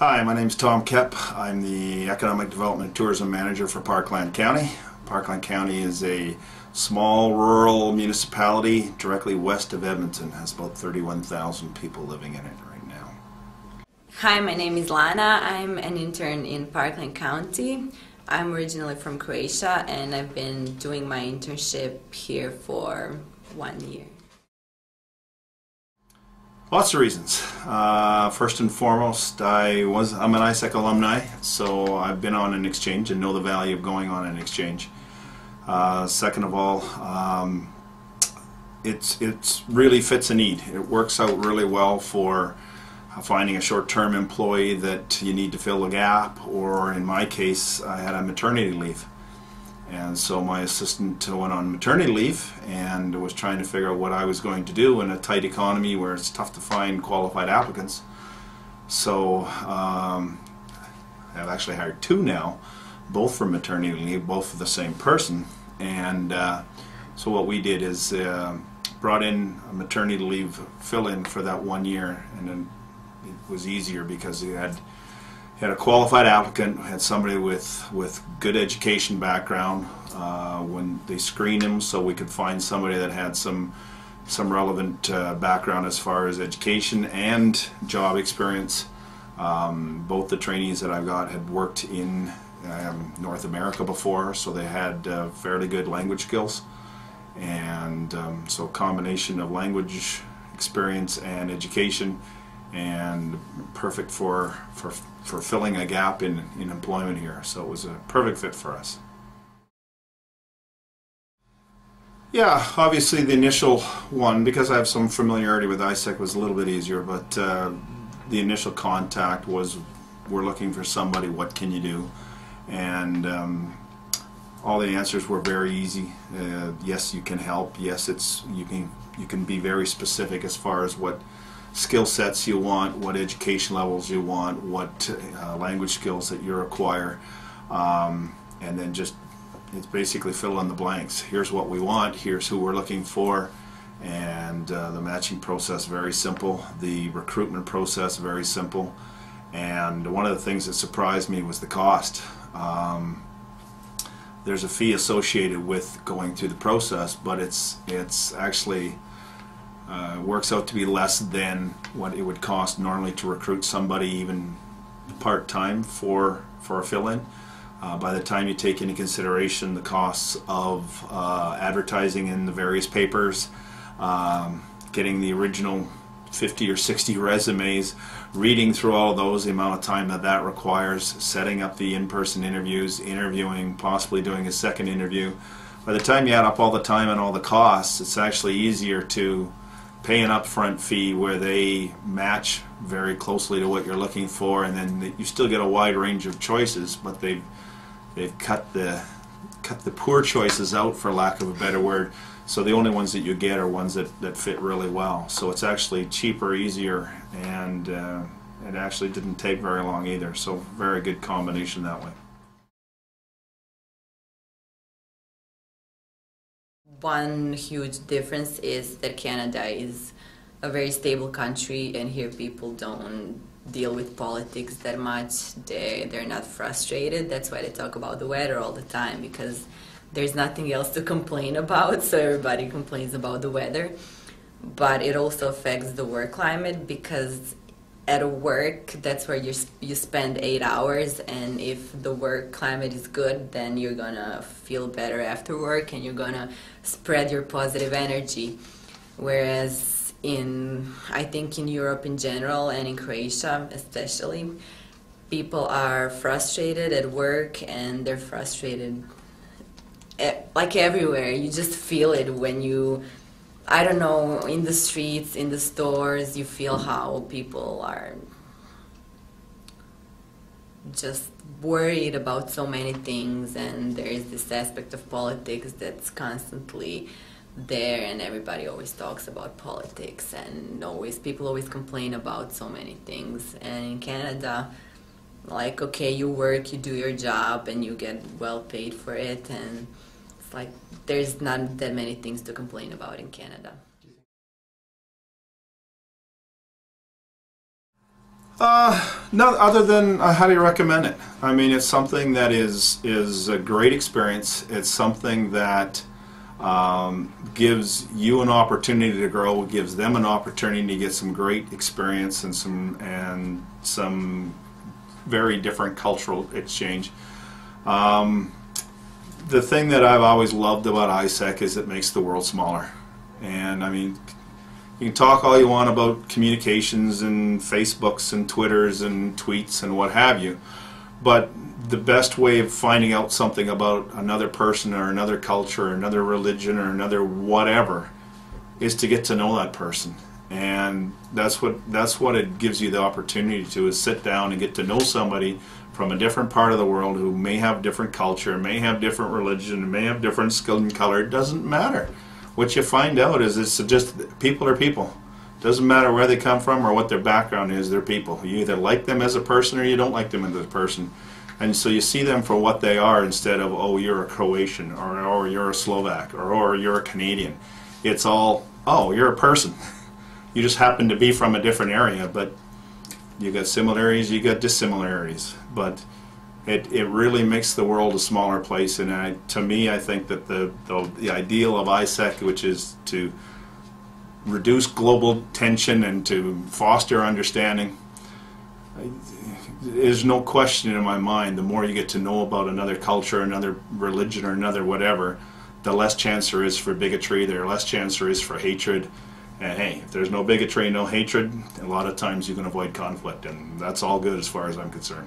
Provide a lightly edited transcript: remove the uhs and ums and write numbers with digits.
Hi, my name is Tom Koep. I'm the Economic Development and Tourism Manager for Parkland County. Parkland County is a small rural municipality directly west of Edmonton. It has about 31,000 people living in it right now. Hi, my name is Lana. I'm an intern in Parkland County. I'm originally from Croatia and I've been doing my internship here for 1 year. Lots of reasons. First and foremost, I'm an AIESEC alumni, so I've been on an exchange and know the value of going on an exchange. Second of all, it really fits a need. It works out really well for finding a short-term employee that you need to fill a gap, or in my case, I had a maternity leave. And so my assistant went on maternity leave and was trying to figure out what I was going to do in a tight economy where it's tough to find qualified applicants. So I've actually hired two now, both from maternity leave, both for the same person. And so what we did is brought in a maternity leave fill-in for that 1 year, and then it was easier because he had a qualified applicant, had somebody with good education background when they screened him, so we could find somebody that had some relevant background as far as education and job experience. Both the trainees that I've got had worked in North America before, so they had fairly good language skills, and so combination of language experience and education, and perfect for filling a gap in employment here. So it was a perfect fit for us. Yeah, obviously the initial one, because I have some familiarity with AIESEC, was a little bit easier, but the initial contact was, we're looking for somebody, what can you do? And all the answers were very easy. Yes, you can help. Yes, you can be very specific as far as what skill sets you want, what education levels you want, what language skills that you require, and then just it's basically fill in the blanks. Here's what we want, here's who we're looking for, and the matching process very simple, the recruitment process very simple, and one of the things that surprised me was the cost. There's a fee associated with going through the process, but it's actually works out to be less than what it would cost normally to recruit somebody even part-time for a fill-in. By the time you take into consideration the costs of advertising in the various papers, getting the original 50 or 60 resumes, reading through all of those, the amount of time that requires, setting up the in-person interviews, interviewing, possibly doing a second interview. By the time you add up all the time and all the costs, it's actually easier to pay an upfront fee where they match very closely to what you're looking for, and then you still get a wide range of choices, but they've cut the poor choices out, for lack of a better word. So the only ones that you get are ones that fit really well. So it's actually cheaper, easier, and it actually didn't take very long either. So very good combination that way. One huge difference is that Canada is a very stable country, and here people don't deal with politics that much. They're not frustrated. That's why they talk about the weather all the time, because there's nothing else to complain about, so everybody complains about the weather. But it also affects the work climate, because at work, that's where you spend 8 hours, and if the work climate is good, then you're gonna feel better after work and you're gonna spread your positive energy. Whereas I think in Europe in general, and in Croatia especially, people are frustrated at work, and they're frustrated like everywhere. You just feel it when you, I don't know, in the streets, in the stores, you feel how people are just worried about so many things, and there is this aspect of politics that's constantly there, and everybody always talks about politics, and people always complain about so many things. And in Canada, like, okay, you work, you do your job, and you get well paid for it, and it's like there's not that many things to complain about in Canada. No, other than I highly recommend it. I mean, it's something that is a great experience. It's something that gives you an opportunity to grow, gives them an opportunity to get some great experience and some very different cultural exchange. The thing that I've always loved about AIESEC is it makes the world smaller. And I mean, you can talk all you want about communications and Facebooks and Twitters and tweets and what have you, but the best way of finding out something about another person or another culture or another religion or another whatever is to get to know that person. And that's what it gives you the opportunity to, is sit down and get to know somebody from a different part of the world who may have different culture, may have different religion, may have different skin color. It doesn't matter. What you find out is it's just people are people. Doesn't matter where they come from or what their background is, they're people. You either like them as a person or you don't like them as a person. And so you see them for what they are instead of, oh, you're a Croatian, or you're a Slovak, or you're a Canadian. It's all, oh, you're a person. You just happen to be from a different area, but you got similarities, you got dissimilarities. But it really makes the world a smaller place, and to me, I think that the ideal of AIESEC, which is to reduce global tension and to foster understanding, there's no question in my mind, the more you get to know about another culture, another religion, or another whatever, the less chance there is for bigotry, the less chance there is for hatred. And hey, if there's no bigotry, no hatred, a lot of times you can avoid conflict, and that's all good as far as I'm concerned.